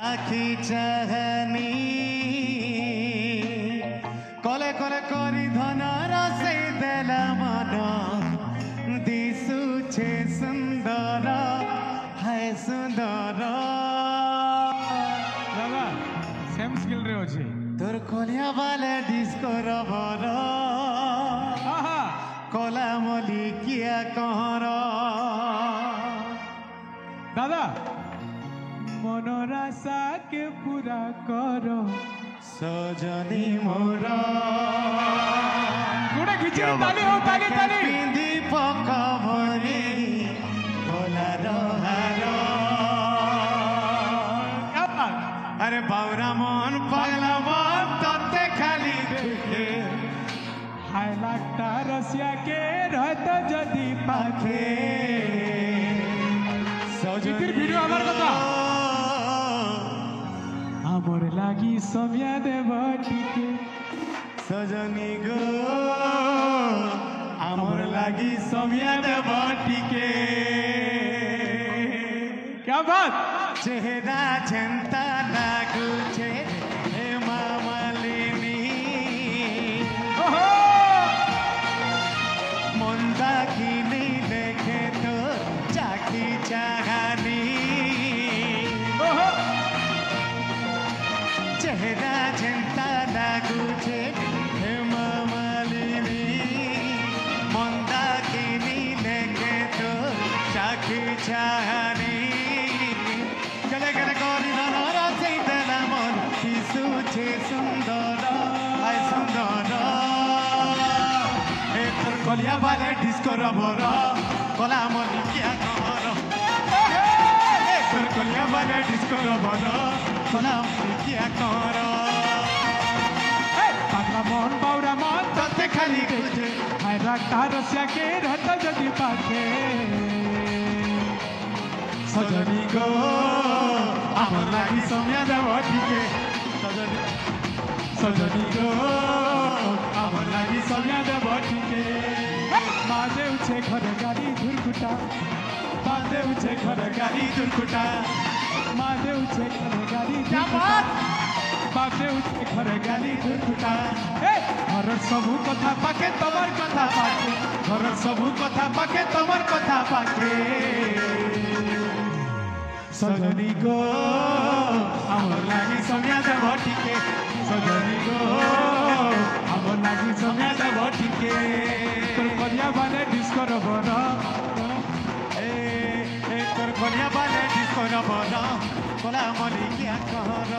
আখি চাহানি কলে কলে করি ধনর সেই দেলা মন দিশুছে সুন্দর হায় সুন্দর দাদা সেম স্কিল রে ଅଛି তোর কলিয়া বালে ডিস্কো রবর আহা কলা মলি কিয়া কহর দাদা মনৰ আশাকে পুৰা কৰ সজনী মোর গোটা খিচি তালি ও তালি তালি পিন্ধি পকবনি গোলার হার আরে বাউরা মন পাগলা মন ততে খালি দেখে হাই লাগতা রসিয়াকে রহত যদি পাখে ইতির ভিডিও আমার কথা আমার লাগি সমিয়া দেব টিকে সজনী গো আমার লাগি সমিয়া দেব টিকে क्या बात চেহারা ঝেন্তা লাগুছে হে মামালিনী ओहो মন্দা কিনি দেখে তো চাকি চাহানি ओहो চেহারা ঝেন্তা লাগুছে হে মামালিনী মন্দা কিনি দেখে তো চাকি চাহানি গলে গলে করি ধনর সেই দেলা মন দিশুছে সুন্দর আয় সুন্দর এ তোর কলিয়া বালে ডিস্কো রবর কলা মলি কিয়া কহর এ তোর কলিয়া বালে ডিস্কো রবর কলা মলি কিয়া কহর পাগলা মন বাউরা মন ততে খালি খুঁজে হাই লাগতা রসিয়াকে রহত যদি পাখে সজনী গো আমার লাগি সমিয়া দেব টিকে সজনী সজনী গো আমার লাগি সমিয়া দেব টিকে মাঝে উঠে ঘরে গাড়ি ধুরকুটা বাদে উঠে ঘরে গাড়ি দুর্কুটা মাঝে উঠে ঘরে গাড়ি জামাত বাজে উঠে ঘরে গাড়ি দুর্কুটা ঘরের সবু কথা পাকে তোমার কথা পাকে ঘরের সবু কথা পাকে তোমার কথা পাকে সজনী গো আমার লাগি সমিয়া দেব টিকে সজনী গো আমার লাগি সমিয়া দেব টিকে তোর কলিয়া বালে ডিস্কো রবর এ তোর কলিয়া বালে ডিস্কো রবর কলা মলি কিয়া কহর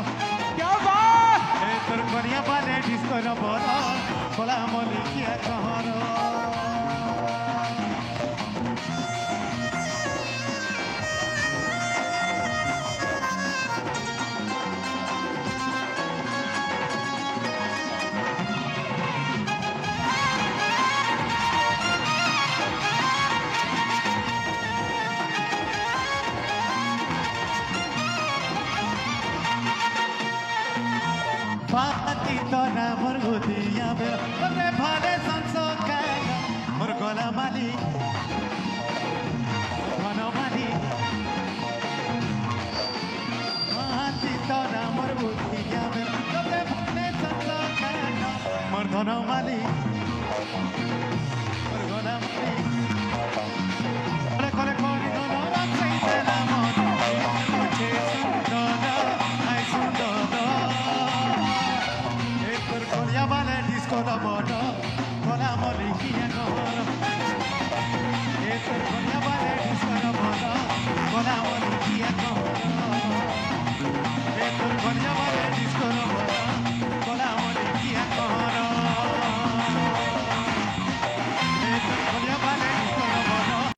क्या बात এ তোর কলিয়া বালে ডিস্কো রবর কলা মলি কিয়া কহর পাতি তোরা মোর গুদিয়া বে ভালে সংসকার মোর গলা মালি ধন মালি পাতি তোরা মোর গুদিয়া বে ভালে সংসকার মোর ধন মালি মোর গলা মালি কলে কলে করি ধন রাখই দেলা মন মুঝে সুন্দর আই সুন্দর তোর কলিয়া বালে ডিস্কো রবর কলা মলি কিয়া কহর এ তোর কলিয়া বালে ডিস্কো রবর কলা মলি কিয়া কহর